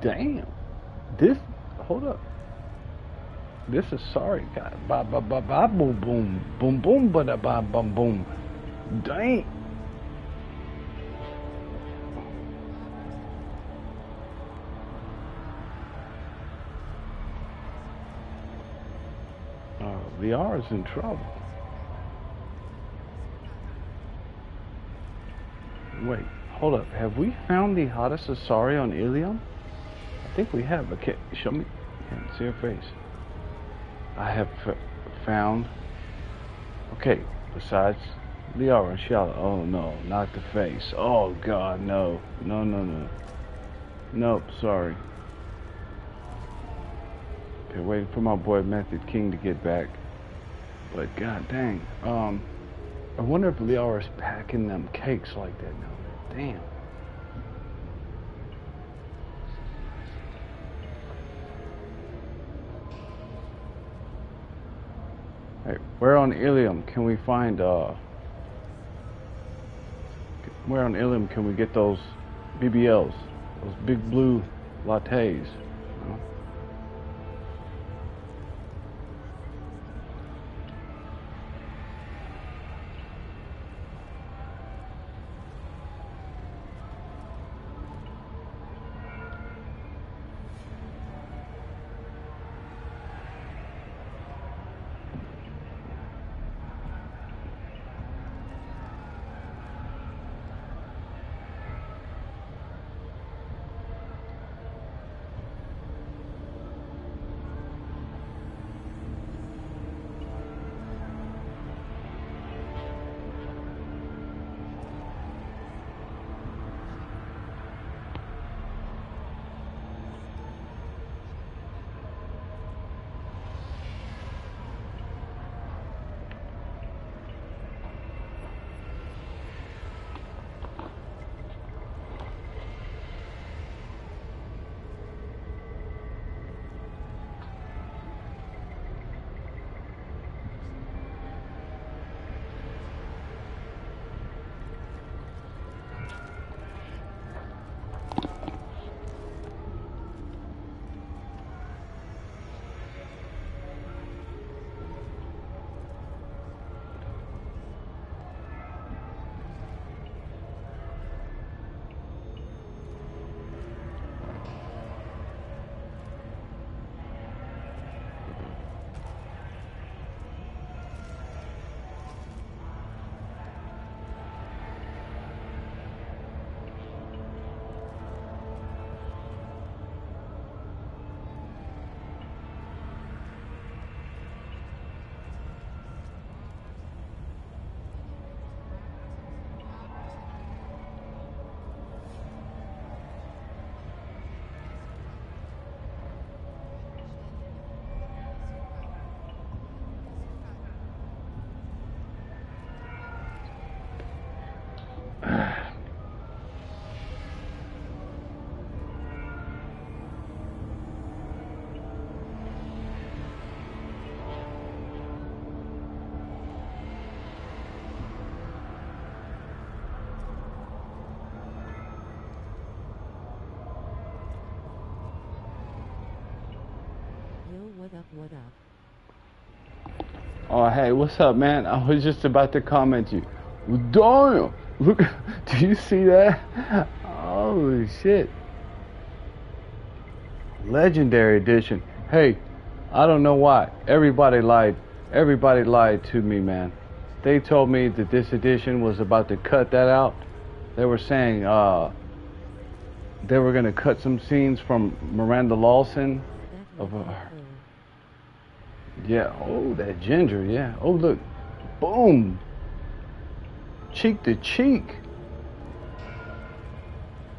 Damn. This, hold up. This is sorry, guy. Ba ba ba ba boom boom boom boom ba da ba bum boom. Dang. VR is in trouble. Wait, hold up. Have we found the hottest Asari on Illium? I think we have. Okay, show me. Can't see her face. I have found. Okay, besides Liara and Shala. Oh no, not the face. Oh god, no. No, no, no. Nope, sorry. Okay, waiting for my boy Method King to get back. But god dang. I wonder if Liara's packing them cakes like that now. Damn. Hey, where on Illium can we find where on Illium can we get those BBLs? Those big blue lattes, you know? What up? Oh, hey, what's up, man? I was just about to comment you. Damn! Look, do you see that? Holy shit. Legendary edition. Hey, I don't know why. Everybody lied. Everybody lied to me, man. They told me that this edition was about to cut that out. They were saying they were going to cut some scenes from Miranda Lawson of her. Yeah, oh, that ginger, yeah. Oh, look, boom, cheek to cheek.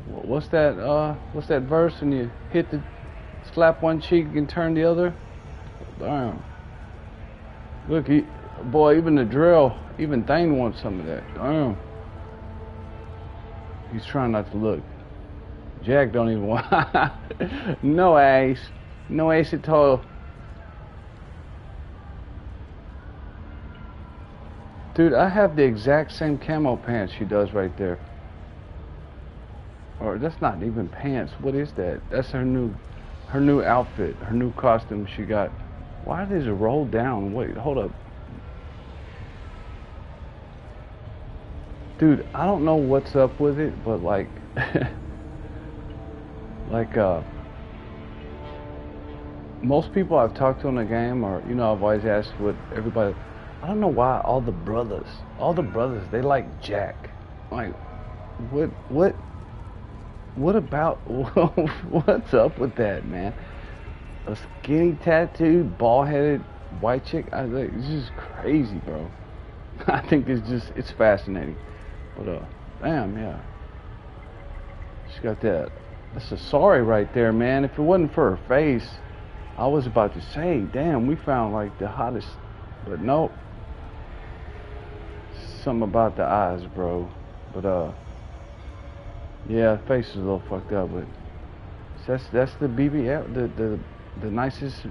What's that verse when you hit the, slap one cheek and turn the other? Damn. Look, boy, even the drill, even Thane wants some of that. Damn. He's trying not to look. Jack don't even want, no ace at all. Dude, I have the exact same camo pants she does right there. or that's not even pants. What is that? That's her new outfit, her new costume she got. Why does it roll down? Wait, hold up. Dude, I don't know what's up with it, but like like most people I've talked to in the game, or you know, I've always asked what everybody, I don't know why all the brothers, they like Jack. Like what about what's up with that, man? A skinny tattooed, bald-headed white chick, I think it's just crazy, bro. I think it's fascinating. But damn, yeah. She got that. That's Asari right there, man. If it wasn't for her face, I was about to say, damn, we found like the hottest, but nope. Something about the eyes, bro. But yeah, face is a little fucked up, but that's the BBL, the nicest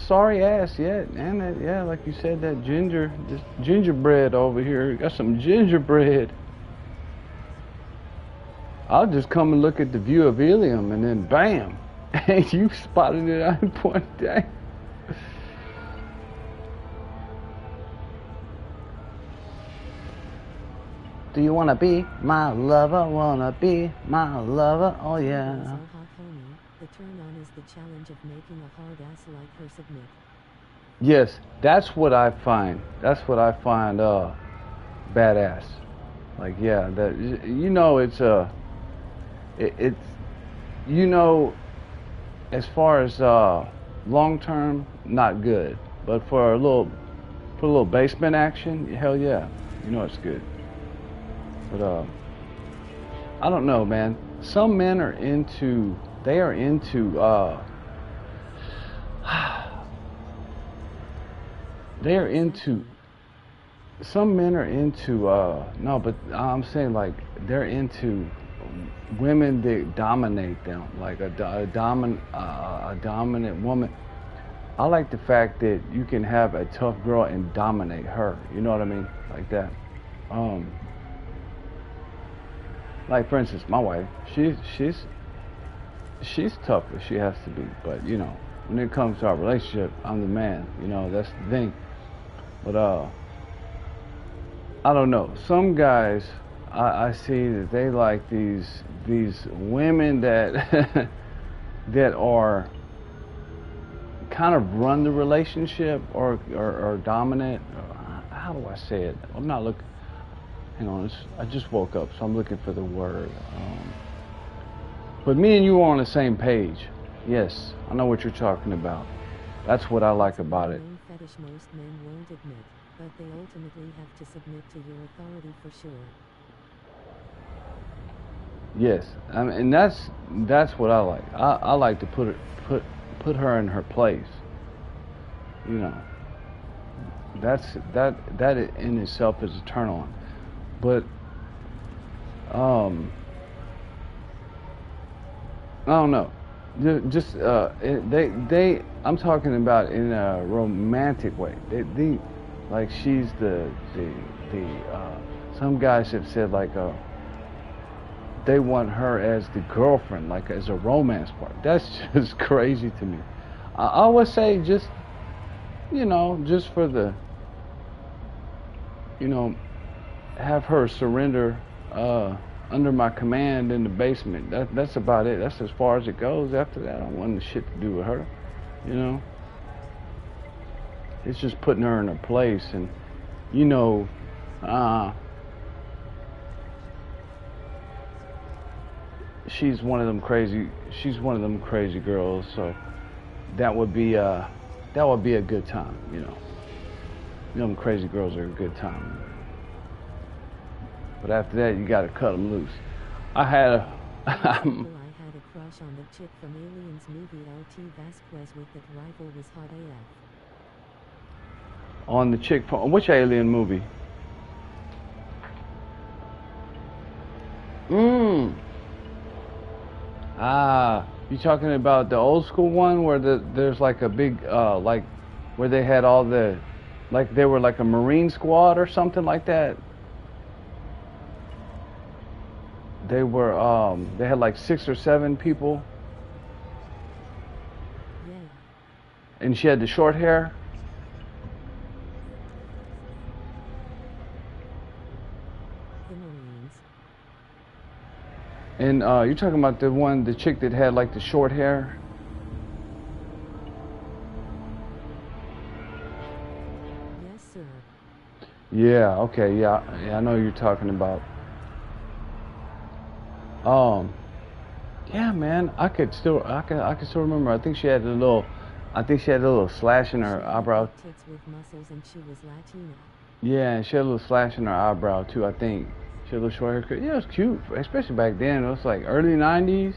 sorry ass yet, and that, yeah, like you said, that this gingerbread over here, got some gingerbread. I'll just come and look at the view of Illium, and then bam, and you spotted it on point day. Do you wanna be my lover? Wanna be my lover? Oh yeah. So hot, homie. The turn on is the challenge of making a hard ass like her submit. Yes, that's what I find. That's what I find badass. Like, yeah, that, you know, it's you know, as far as long term, not good, but for a little basement action, hell yeah, you know it's good. But I don't know, man. Some men are into some men are into no, but I'm saying like they're into women that dominate them, like a dominant woman. I like the fact that you can have a tough girl and dominate her, you know what I mean, like that. Like for instance, my wife, she's tough as she has to be, but you know, when it comes to our relationship, I'm the man, you know, that's the thing. But I don't know, some guys I see that they like these women that that are kind of run the relationship or dominant. How do I say it? I'm not looking. Hang on, I just woke up, so I'm looking for the word. But me and you are on the same page. Yes, I know what you're talking about. That's what I like about it. Fetish most men won't admit, but they ultimately have to submit to your authority for sure. Yes, I mean, and that's what I like. I like to put her in her place. You know, that in itself is a turn on. But I don't know. Just I'm talking about in a romantic way. They like she's the some guys have said like they want her as the girlfriend, like as a romance part. That's just crazy to me. I always say just, you know, just for the, you know, have her surrender under my command in the basement. That's about it. That's as far as it goes. After that, I don't want shit to do with her, you know. It's just putting her in her place, and you know, she's one of them crazy girls, so that would be a good time, you know. You know, them crazy girls are a good time. But after that, you gotta cut them loose. I had a I had a crush on the chick from Aliens movie. LT Vasquez with that rifle was hot AF. On the chick from which Alien movie? You talking about the old school one where there's like a big like where they had all the, like they were like a Marine squad or something like that? they had like 6 or 7 people, Yeah. and she had the short hair. The Marines. And you're talking about the chick that had like the short hair. Yes, sir. Yeah, okay, yeah, I know who you're talking about. Um, yeah, man, I could still remember. I think she had a little slash in She her had eyebrow. big tits with muscles and she was Latina. Yeah, and she had a little slash in her eyebrow too. I think she had a little short haircut. Yeah, it was cute, especially back then. It was like early '90s.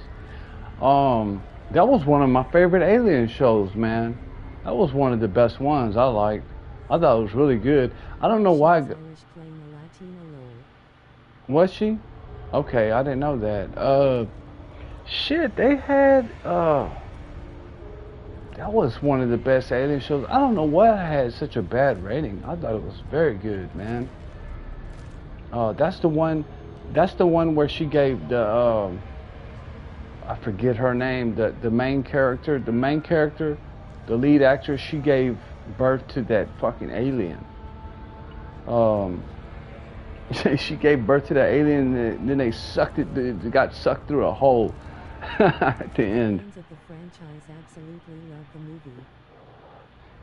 That was one of my favorite Alien shows, man. That was one of the best ones I liked. I thought it was really good. I don't know She why. was Irish playing a Latina role. Was she? Okay, I didn't know that. Shit, they had that was one of the best Alien shows. I don't know why I had such a bad rating. I thought it was very good, man. That's the one. That's the one where she gave the I forget her name. The main character. The main character, the lead actress. She gave birth to that fucking alien. Um, she gave birth to that alien, and then they sucked it. It got sucked through a hole at the end. Fans of the franchise absolutely love the movie.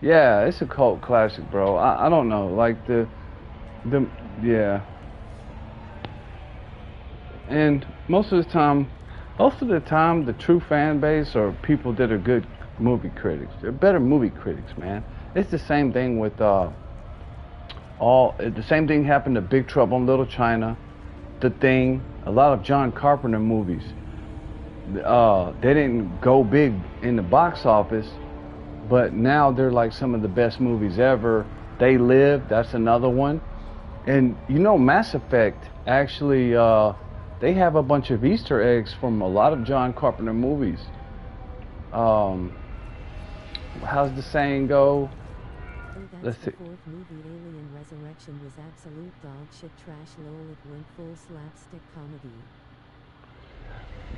Yeah, it's a cult classic, bro. I don't know, like the yeah. And most of the time, the true fan base are people that are good movie critics. They're better movie critics, man. It's the same thing with the same thing happened to Big Trouble in Little China, The Thing, a lot of John Carpenter movies. They didn't go big in the box office, but now they're like some of the best movies ever. They Live, that's another one. And you know, Mass Effect actually, they have a bunch of Easter eggs from a lot of John Carpenter movies. How's the saying go? Oh, that's Let's the see. fourth movie. Alien Resurrection was absolute dog shit trash lol. It went full slapstick comedy.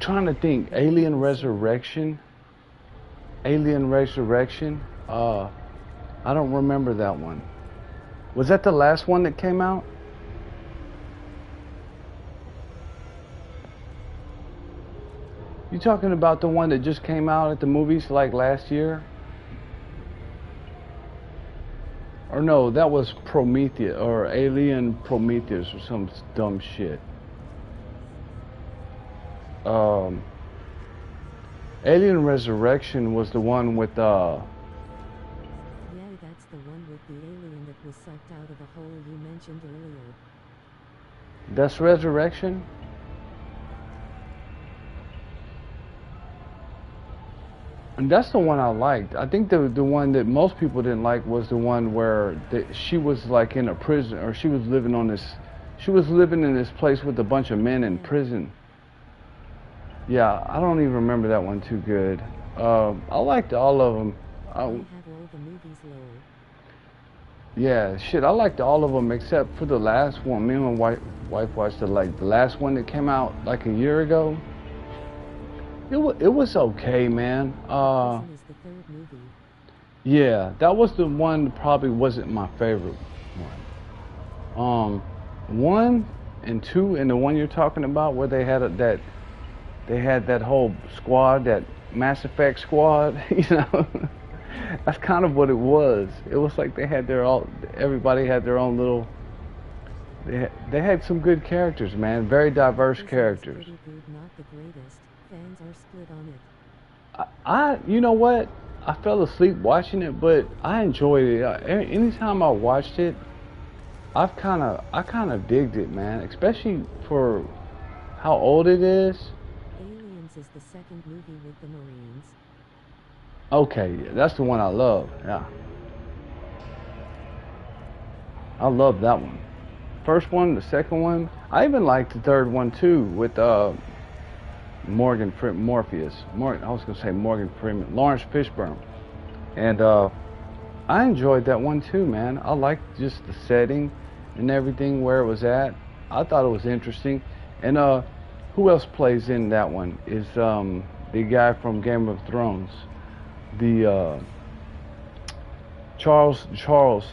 Trying to think, Alien Resurrection. Alien Resurrection. I don't remember that one. Was that the last one that came out? You talking about the one that just came out at the movies like last year? Or no, that was Prometheus or Alien Prometheus or some dumb shit. Alien Resurrection was the one with Yeah, that's the one with the alien that was sucked out of the hole you mentioned earlier. that's Resurrection? And that's the one I liked. I think the one that most people didn't like was the one where she was like in a prison, or she was living in this place with a bunch of men in prison. Yeah, I don't even remember that one too good. I liked all of them. They have all the movies low. Yeah, shit, I liked all of them except for the last one. Me and my wife watched the last one that came out like a year ago. It was okay, man. Prison is the third movie. Yeah, that was the one that probably wasn't my favorite one. 1 and 2, and the one you're talking about where they had that whole squad, that Mass Effect squad, you know. That's kind of what it was. It was like everybody had their own little. They had some good characters, man. Very diverse Prison is characters. pretty good, not the greatest. Fans are split on it. You know what? I fell asleep watching it, but I enjoyed it. Anytime I watched it, I kind of digged it, man. Especially for how old it is. Aliens is the second movie with the Marines. Okay, yeah, that's the one I love. Yeah, I love that one. First one, the second one. I even liked the third one too with Morpheus. I was gonna say Morgan Freeman, Lawrence Fishburne, and I enjoyed that one too, man. I liked just the setting and everything where it was at. I thought it was interesting, and Who else plays in that one? Is the guy from Game of Thrones, the Charles. Alien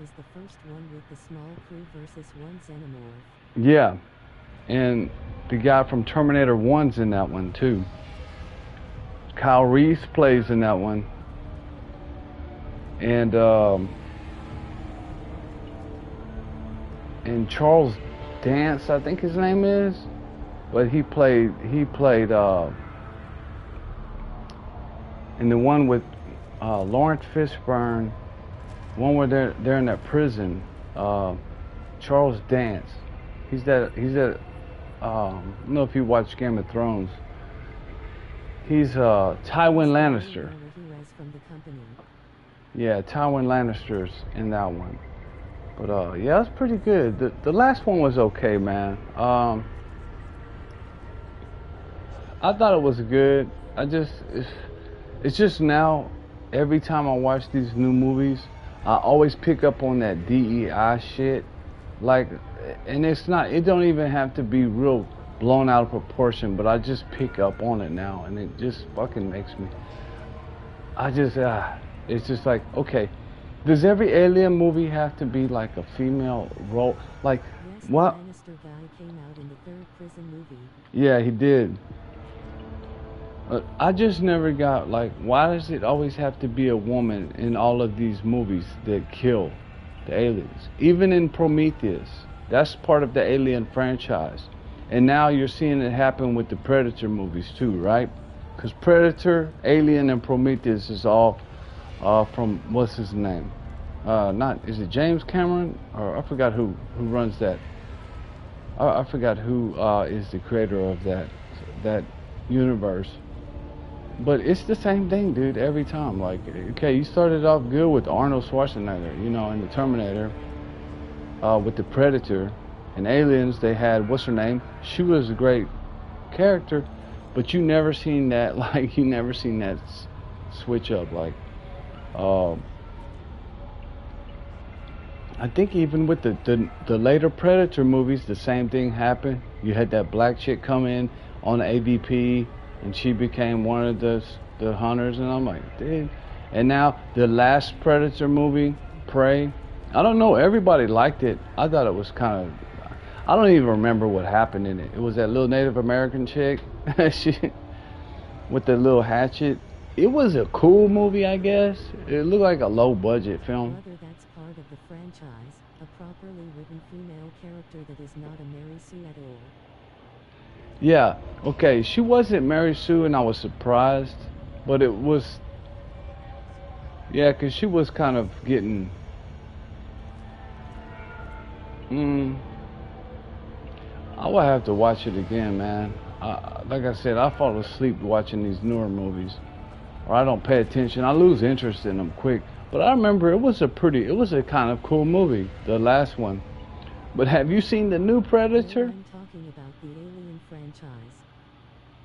is the first one with the small crew versus one xenomorph. Yeah, and the guy from Terminator 1's in that one too. Kyle Reese plays in that one, and Charles Dance, I think his name is, but he played in the one with Lawrence Fishburne, one where they're in that prison. Charles Dance. He's that. I don't know if you watch Game of Thrones. He's Tywin Lannister. Yeah, Tywin Lannister's in that one. But yeah, it's pretty good. The last one was okay, man. I thought it was good. It's just now, every time I watch these new movies, I always pick up on that DEI shit. Like, and it don't even have to be real blown out of proportion, but I just pick up on it now, and it just fucking makes me, it's just like, okay, does every Alien movie have to be like a female role? Like, yes, what? The Lannister guy came out in the third prison movie. Yeah, he did. I just never got, like, why does it always have to be a woman in all of these movies that kill the aliens? Even in Prometheus, that's part of the Alien franchise. And now you're seeing it happen with the Predator movies too, right? Because Predator, Alien, and Prometheus is all from, what's his name? Is it James Cameron? Or I forgot who runs that. I forgot who is the creator of that universe. But it's the same thing, dude, every time. Like, okay, you started off good with Arnold Schwarzenegger, you know, in the Terminator, with the Predator. And Aliens, they had, what's her name? She was a great character, but you never seen that, like, you never seen that switch up. Like, I think even with the later Predator movies, the same thing happened. You had that black chick come in on the AVP, and she became one of the hunters, and I'm like, dude. And now the last Predator movie, Prey, I don't know, everybody liked it. I thought it was kind of, I don't even remember what happened in it. It was that little Native American chick with the little hatchet. It was a cool movie, I guess. It looked like a low budget film. Whether that's part of the franchise, a properly written female character that is not a Mary Sue at all. Yeah, okay, she wasn't Mary Sue, and I was surprised, but it was, yeah, because she was kind of getting, I will have to watch it again, man. Like I said, I fall asleep watching these newer movies, or I don't pay attention. I lose interest in them quick. But I remember it was a kind of cool movie, the last one. But have you seen the new Predator? I'm talking about the Alien franchise.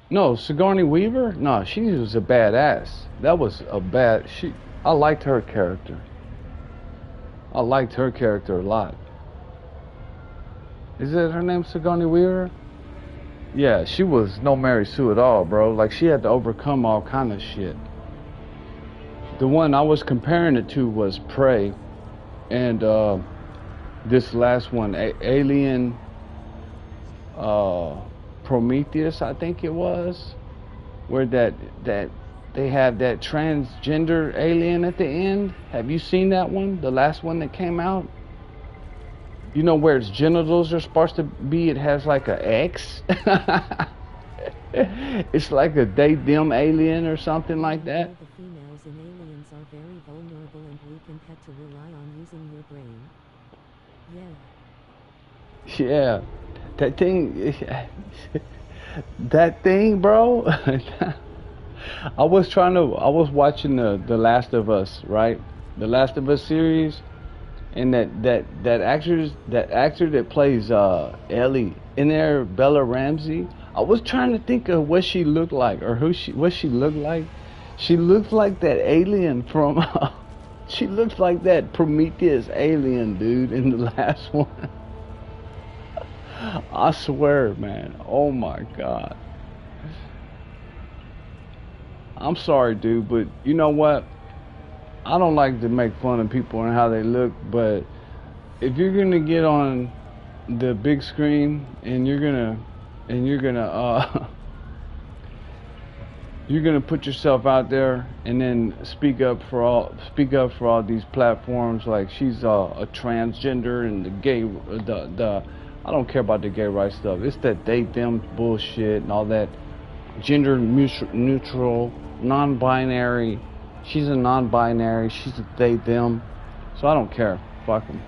No, Sigourney Weaver? No, she was a badass. That was a bad, I liked her character. I liked her character a lot. Is that her name, Sigourney Weaver? Yeah, she was no Mary Sue at all, bro. Like, she had to overcome all kind of shit. The one I was comparing it to was Prey, and this last one, Alien Prometheus, I think it was, where that they have that transgender alien at the end. Have you seen that one? The last one that came out? You know where its genitals are supposed to be? It has like a X. It's like a they/them alien or something like that. The females in Aliens are very vulnerable and weak and had to rely on using your brain. Yeah. Yeah. That thing, bro. I was watching the Last of Us, right? The Last of Us series. And that actor that plays Ellie in there, Bella Ramsey. I was trying to think of what she looked like, or what she looked like. She looked like that alien from. She looked like that Prometheus alien dude in the last one. I swear, man. Oh my God. I'm sorry, dude, but you know what? I don't like to make fun of people and how they look, but if you're gonna get on the big screen and you're gonna you're gonna put yourself out there and then speak up for all these platforms, like she's a transgender and the gay the I don't care about the gay rights stuff. It's that they them bullshit and all that gender neutral, non-binary. She's a non-binary. She's a they them. So I don't care. Fuck them.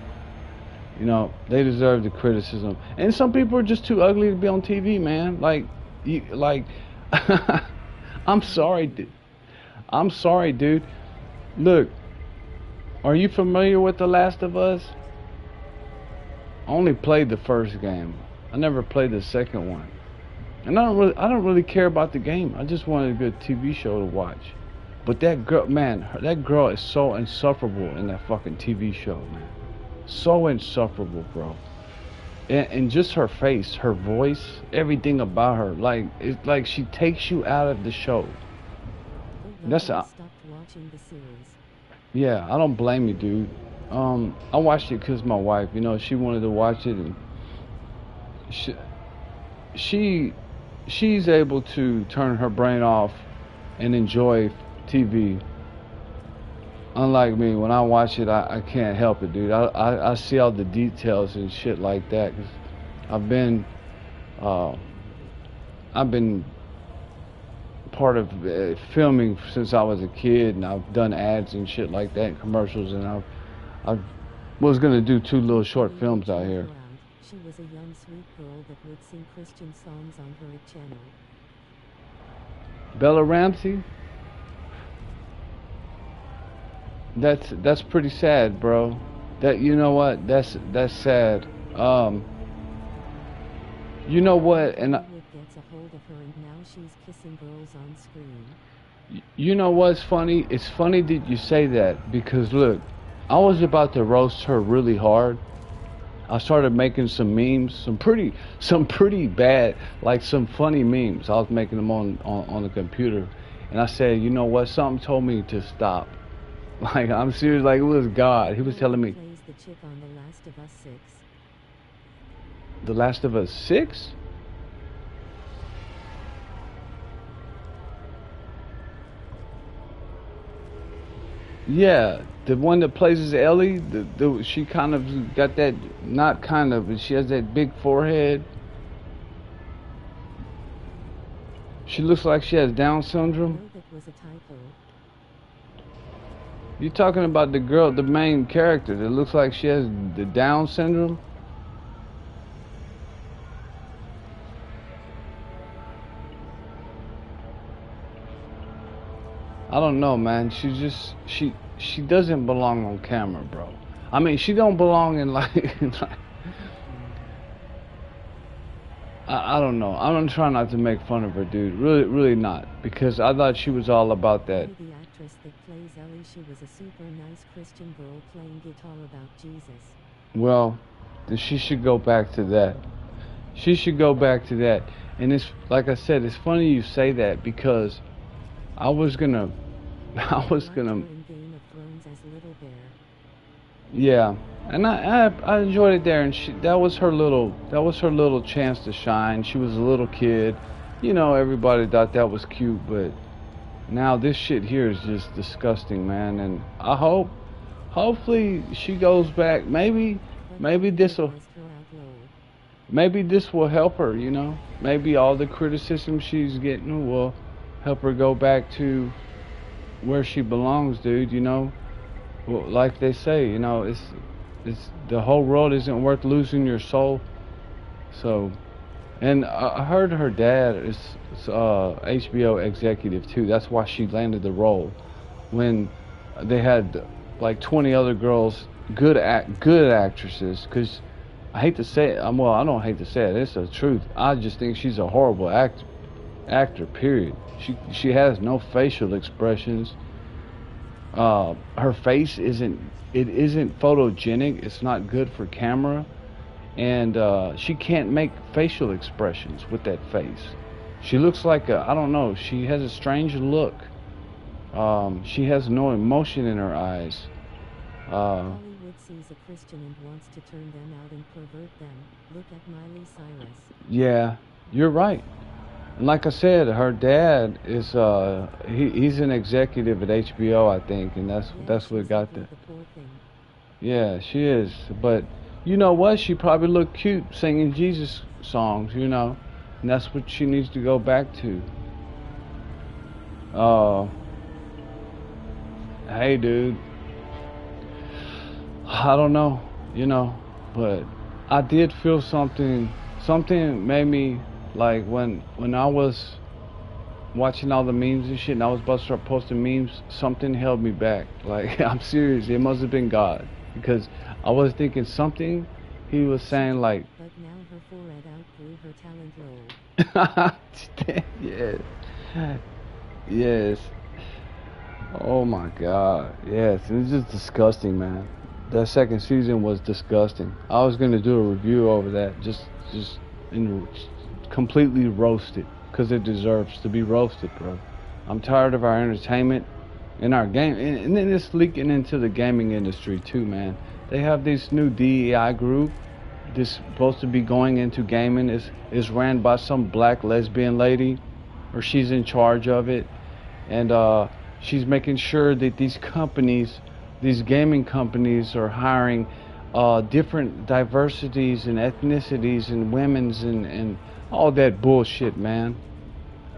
You know, they deserve the criticism. And some people are just too ugly to be on TV, man. Like, I'm sorry, dude. I'm sorry, dude. Look, are you familiar with The Last of Us? I only played the first game. I never played the second one. And I don't really care about the game. I just wanted a good TV show to watch. But that girl, man, that girl is so insufferable in that fucking TV show, man. So insufferable, bro. And just her face, her voice, everything about her, like it's like she takes you out of the show. That's stopped watching the series. Yeah, I don't blame you, dude. I watched it because my wife, you know, she wanted to watch it, and she's able to turn her brain off and enjoy TV. Unlike me, when I watch it, I can't help it, dude. I see all the details and shit like that. 'Cause I've been part of filming since I was a kid, and I've done ads and shit like that, and commercials, and I was gonna do 2 little short films out here. She was a young sweet girl that would sing Christian songs on her channel. Bella Ramsey? That's pretty sad, bro. That, you know what? That's sad. You know what? And gets a hold of her, and now she's kissing girls on screen. You know what's funny? It's funny that you say that, because look, I was about to roast her really hard. I started making some memes, some pretty bad, like some funny memes. I was making them on the computer, and I said, you know what? Something told me to stop. Like, I'm serious. Like, it was God. He was telling me. Plays the chick on The Last of Us 6. The Last of Us 6? Yeah, the one that plays as Ellie. She kind of got that, not kind of, but she has that big forehead. She looks like she has Down syndrome. No, that was a typo. You talking about the girl, the main character that looks like she has the Down syndrome? I don't know, man. She doesn't belong on camera, bro. I mean, she don't belong in like I don't know. I'm trying not to make fun of her, dude. Really not, because I thought she was all about that. The actress that plays Ellie, she was a super nice Christian girl playing guitar about Jesus. Well, then she should go back to that. She should go back to that. And it's, like I said, it's funny you say that, because I was gonna in Game of Thrones as Little Bear. yeah, and I enjoyed it there, and that was her little chance to shine. She was a little kid, you know. Everybody thought that was cute, but now this shit here is just disgusting, man. And hopefully she goes back. Maybe this will help her, you know. Maybe all the criticism she's getting will help her go back to where she belongs, dude, you know. Well, like they say, you know, it's the whole world isn't worth losing your soul. So, and I heard her dad is HBO executive too. That's why she landed the role when they had like 20 other girls, good actresses. Because I hate to say it, well, I don't hate to say it, it's the truth. I just think she's a horrible actor, period. She has no facial expressions. Her face isn't photogenic. It's not good for camera. and she can't make facial expressions with that face. She looks like I don't know. She has a strange look. She has no emotion in her eyes. Hollywood sees a Christian and wants to turn them out and pervert them. Look at Miley Cyrus. Yeah, you're right. And like I said, her dad is he's an executive at HBO, I think, and that's what got the. Poor thing. Yeah, she is. But you know what? She probably looked cute singing Jesus songs, you know, and that's what she needs to go back to. Hey, dude. I don't know, you know, but I did feel something. Something made me like when I was watching all the memes and shit, and I was about to start posting memes. Something held me back. Like I'm serious. It must have been God, because I was thinking something he was saying like. But now her forehead outgrew her talent role. Yes. Yes. Oh my God. Yes. It's just disgusting, man. That second season was disgusting. I was gonna do a review over that, just completely roasted, because it deserves to be roasted, bro. I'm tired of our entertainment and our game, and then it's leaking into the gaming industry too, man. They have this new DEI group. This supposed to be going into gaming. Is ran by some black lesbian lady, or she's in charge of it, and she's making sure that these companies, these gaming companies, are hiring different diversities and ethnicities and women's and all that bullshit, man.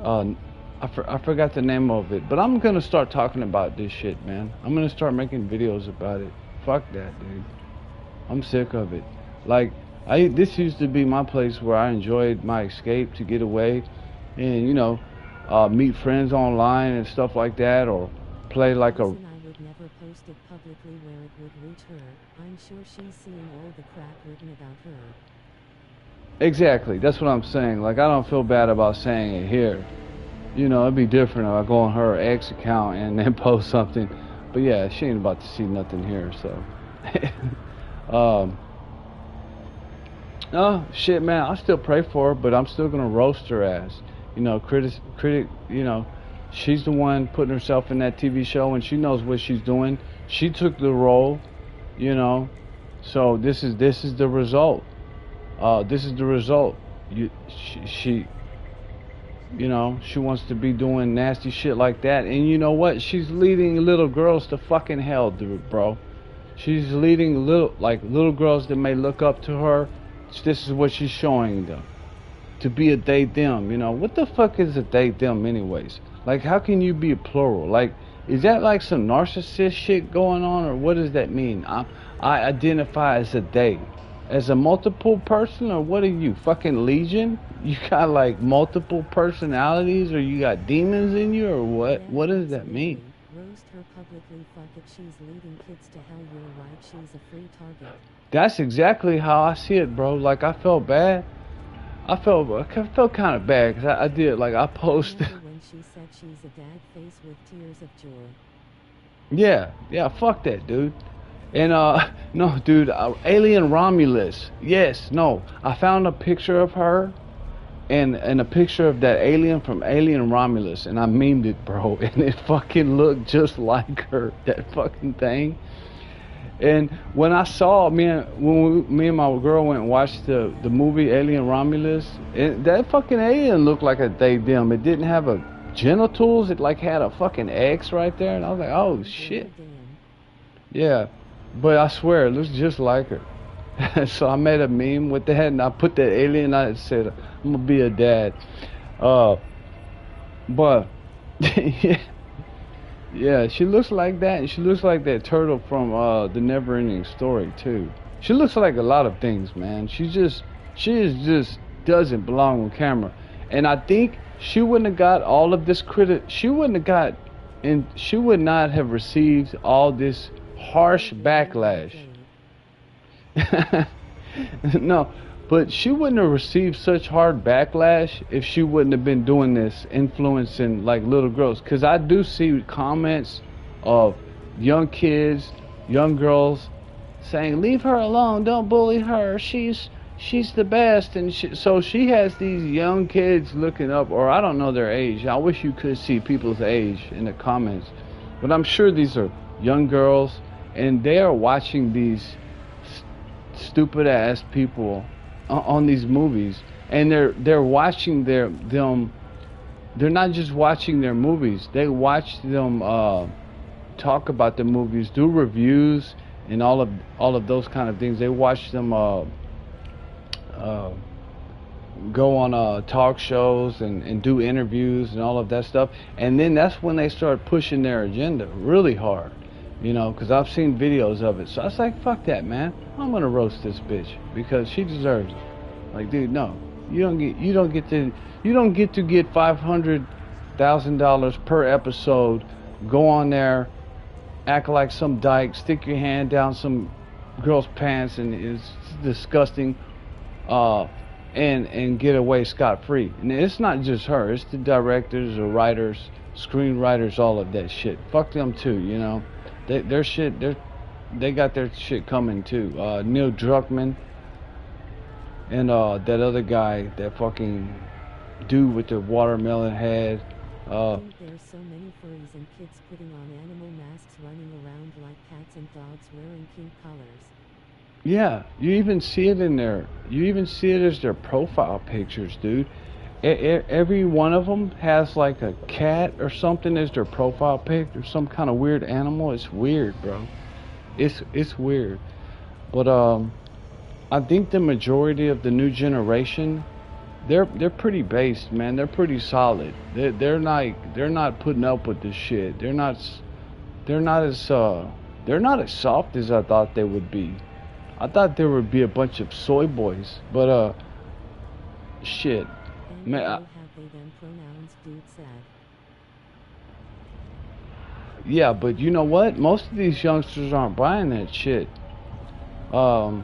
I forgot the name of it, but I'm gonna start talking about this shit, man. I'm gonna start making videos about it. Fuck that, dude. I'm sick of it. Like, this used to be my place where I enjoyed my escape to get away, and you know, meet friends online and stuff like that, or play like a. Listen, I would never post it publicly where it would reach her. I'm sure she's seeing all the crap written about her. Exactly, that's what I'm saying. Like, I don't feel bad about saying it here. You know, it'd be different if I go on her ex account and then post something. But yeah, she ain't about to see nothing here, so. Oh shit, man, I still pray for her, but I'm still gonna roast her ass. You know, critic. You know, she's the one putting herself in that TV show, and she knows what she's doing. She took the role, you know. So this is the result. This is the result. She you know, she wants to be doing nasty shit like that, and you know what? She's leading little girls to fucking hell, dude, bro. She's leading little girls that may look up to her. This is what she's showing them, to be a they them. You know, what the fuck is a they them anyways? Like, how can you be a plural? Like, is that like some narcissist shit going on, or what does that mean? I identify as a they, as a multiple person, or what are you, fucking Legion? You got like multiple personalities, or you got demons in you, or what? What does that mean? Roast her publicly. Fuck it, she's leading kids to hell. You're right, she's a free target. That's exactly how I see it, bro. Like, I felt bad. I felt kind of bad, because I did, like, I posted. When she said she's a dad face with tears of joy. Yeah, fuck that, dude. And no, dude, Alien Romulus. Yes, no, I found a picture of her, and a picture of that alien from Alien Romulus, and I memed it, bro, and it fucking looked just like her, that fucking thing. And when I saw, me and my girl went and watched the movie Alien Romulus, that fucking alien looked like a they them. It didn't have a genitals, it like had a fucking X right there, and I was like, oh shit. Yeah, but I swear it looks just like her. So I made a meme with that, and I put that alien. I said, I'm gonna be a dad. But yeah, she looks like that, and she looks like that turtle from the Never-Ending Story too. She looks like a lot of things, man. She just doesn't belong on camera, and I think she wouldn't have got all of this she would not have received all this harsh backlash. No, but she wouldn't have received such hard backlash if she wouldn't have been doing this, influencing like little girls. Because I do see comments of young kids, young girls saying, leave her alone, don't bully her, she's she's the best, and so she has these young kids looking up, or I don't know their age. I wish you could see people's age in the comments, but I'm sure these are young girls, and they are watching these stupid ass people on these movies, and they're watching them. They're not just watching their movies. They watch them talk about the movies, do reviews, and all of those kind of things. They watch them go on talk shows and do interviews and all of that stuff. And then that's when they start pushing their agenda really hard, you know, because I've seen videos of it. So I was like, fuck that, man. I'm gonna roast this bitch because she deserves it. Like, dude, no, you don't get to get $500,000 per episode. Go on there, act like some dyke, stick your hand down some girl's pants, and it's disgusting. And get away scot-free. And it's not just her, it's the directors, the writers, screenwriters, all of that shit. Fuck them too, you know. They got their shit coming too. Neil Druckmann and that other guy, that fucking dude with the watermelon head. There's so many furries and kids putting on animal masks running around like cats and dogs wearing kink collars. Yeah, you even see it in there. You even see it as their profile pictures, dude. Every one of them has like a cat or something as their profile pic, or some kind of weird animal. It's weird, bro. It's weird. But I think the majority of the new generation, they're pretty based, man. They're pretty solid. They're not putting up with this shit. They're not as soft as I thought they would be. I thought there would be a bunch of soy boys, but shit. Man, have they them pronouns, dude said. Yeah, but you know what? Most of these youngsters aren't buying that shit. I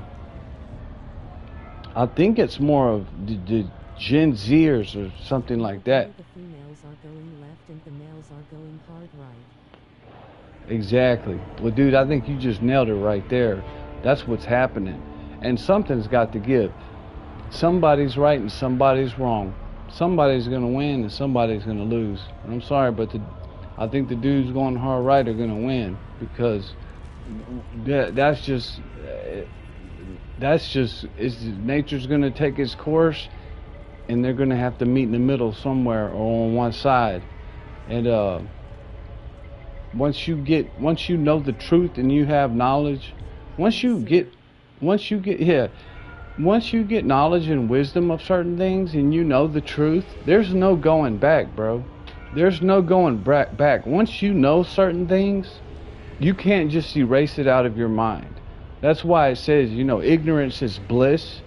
think it's more of the Gen Zers or something like that. The females are going left and the males are going hard right. Exactly. Well, dude, I think you just nailed it right there. That's what's happening. And something's got to give. Somebody's right and somebody's wrong. Somebody's going to win and somebody's going to lose. And I'm sorry, but I think the dudes going hard right are going to win, because that's just nature's going to take its course, and they're going to have to meet in the middle somewhere or on one side. And once you know the truth and you have knowledge, once you get knowledge and wisdom of certain things, and you know the truth, there's no going back, bro. There's no going back. Once you know certain things, you can't just erase it out of your mind. That's why it says, you know, ignorance is bliss.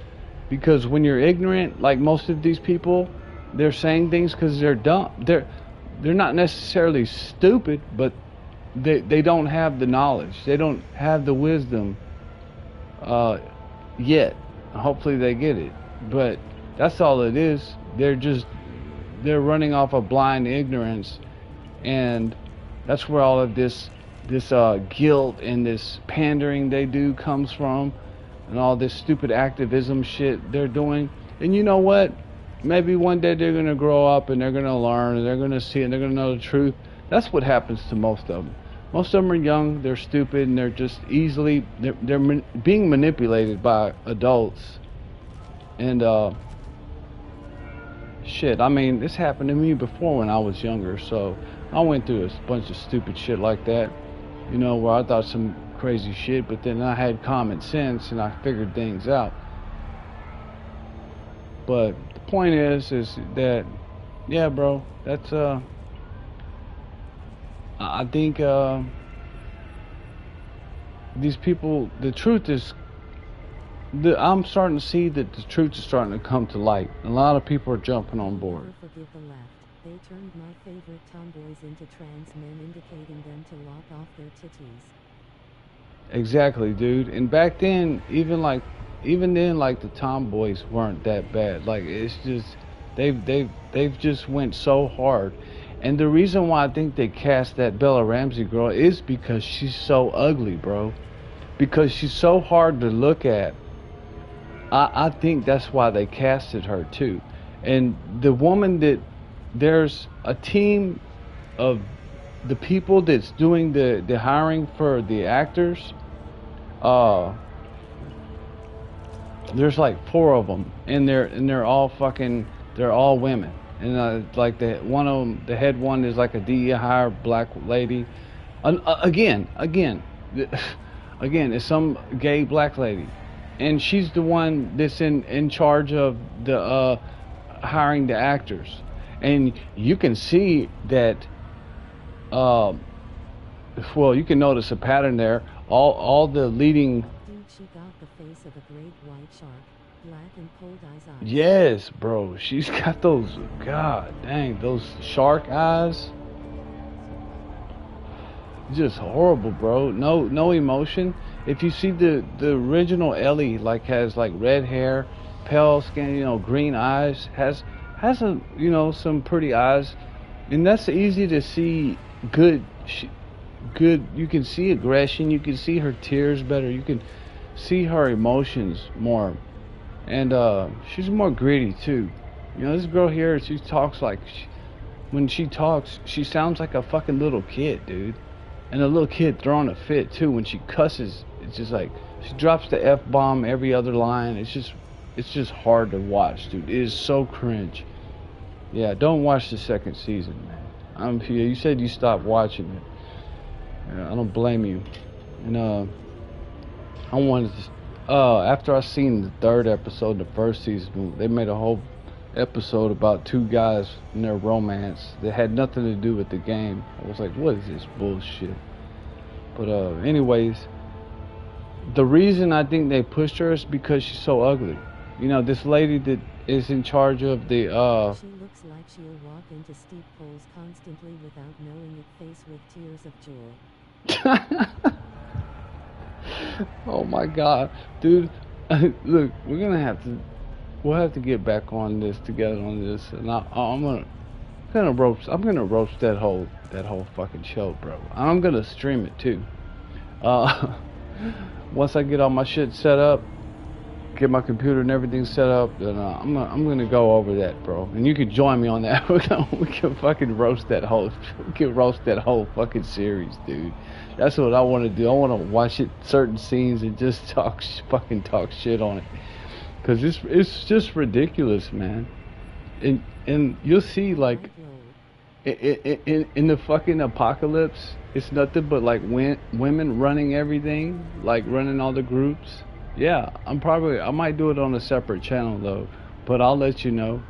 Because when you're ignorant, like most of these people, they're saying things because they're dumb. They're not necessarily stupid, but they don't have the knowledge. They don't have the wisdom yet. Hopefully they get it. But that's all it is. They're running off of blind ignorance, and that's where all of this guilt and this pandering they do comes from, and all this stupid activism shit they're doing. And you know what? Maybe one day they're gonna grow up and they're gonna learn and they're gonna see and they're gonna know the truth. That's what happens to most of them. Most of them are young, they're stupid, and they're just they're being manipulated by adults. And shit, I mean, this happened to me before when I was younger, so I went through a bunch of stupid shit like that, you know, where I thought some crazy shit, but then I had common sense and I figured things out. But the point is that, yeah, bro, that's I think these people, the truth is, I'm starting to see that the truth is starting to come to light. A lot of people are jumping on board. Never forgive the left. They turned my favorite tomboys into trans men, indicating them to lock off their titties. Exactly, dude. And back then, even then, like, the tomboys weren't that bad. Like, it's just they've just went so hard. And the reason why I think they cast that Bella Ramsey girl is because she's so ugly, bro. Because she's so hard to look at. I think that's why they casted her too. And the woman that there's a team of the people that's doing the hiring for the actors. Uh, there's like four of them, and they're all fucking they're all women. And like the one of them, the head one is like a DEI hire black lady. Again, again, it's some gay black lady, and she's the one that's in charge of the hiring the actors, and you can see that. Um, well, you can notice a pattern there. All the leading. Dude, she got the face of a great white shark, black and cold eyes. Yes, bro. She's got those. God dang, those shark eyes. Just horrible, bro. No emotion. If you see the original Ellie, like has like red hair, pale skin, green eyes, has a some pretty eyes, and that's easy to see. Good, good. You can see aggression. You can see her tears better. You can see her emotions more, and she's more gritty too. This girl here, she talks like when she talks, she sounds like a fucking little kid, dude. And a little kid throwing a fit too when she cusses. It's just like she drops the F-bomb every other line. It's just hard to watch, dude. It is so cringe. Yeah, don't watch the second season, man. You said you stopped watching it. Yeah, I don't blame you. And I wanted to. After I seen the third episode, the first season, they made a whole episode about two guys and their romance that had nothing to do with the game. I was like, what is this bullshit? But anyways, the reason I think they pushed her is because she's so ugly. This lady that is in charge of the She looks like she'll walk into steep poles constantly without knowing it, face with tears of joy. Oh my god, dude. Look, we'll have to get back on this together on this, and I'm gonna roast that whole fucking show, bro. I'm gonna stream it too. Once I get all my shit set up, get my computer and everything set up, then I'm gonna go over that, bro. And you can join me on that. We can fucking roast that whole fucking series, dude. That's what I want to do. I want to watch it, certain scenes, and just talk shit on it. Cause it's just ridiculous, man. And you'll see, like in the fucking apocalypse, it's nothing but like women running everything, like running all the groups. Yeah, I might do it on a separate channel though, but I'll let you know.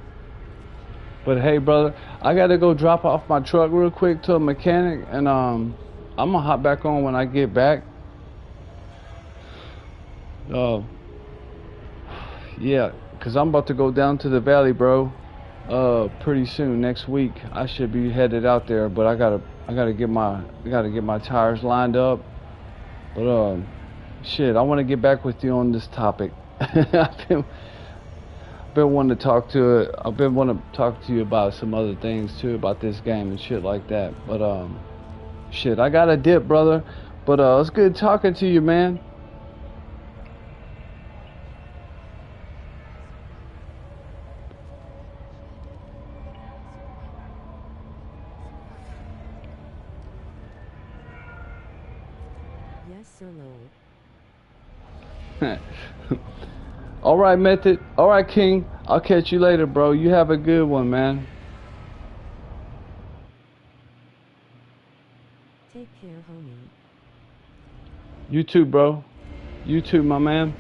But hey, brother, I gotta go drop off my truck real quick to a mechanic, and I'm gonna hop back on when I get back. Yeah, cause I'm about to go down to the valley, bro. Pretty soon next week. I should be headed out there, but I gotta get my tires lined up. But shit, I want to get back with you on this topic. I've been wanting to talk to you about some other things too, about this game and shit like that. But shit, I got a dip, brother. But it's good talking to you, man. Yes, sir, Lord. All right, Method. All right, King. I'll catch you later, bro. You have a good one, man. Take care, homie. You too, bro. You too, my man.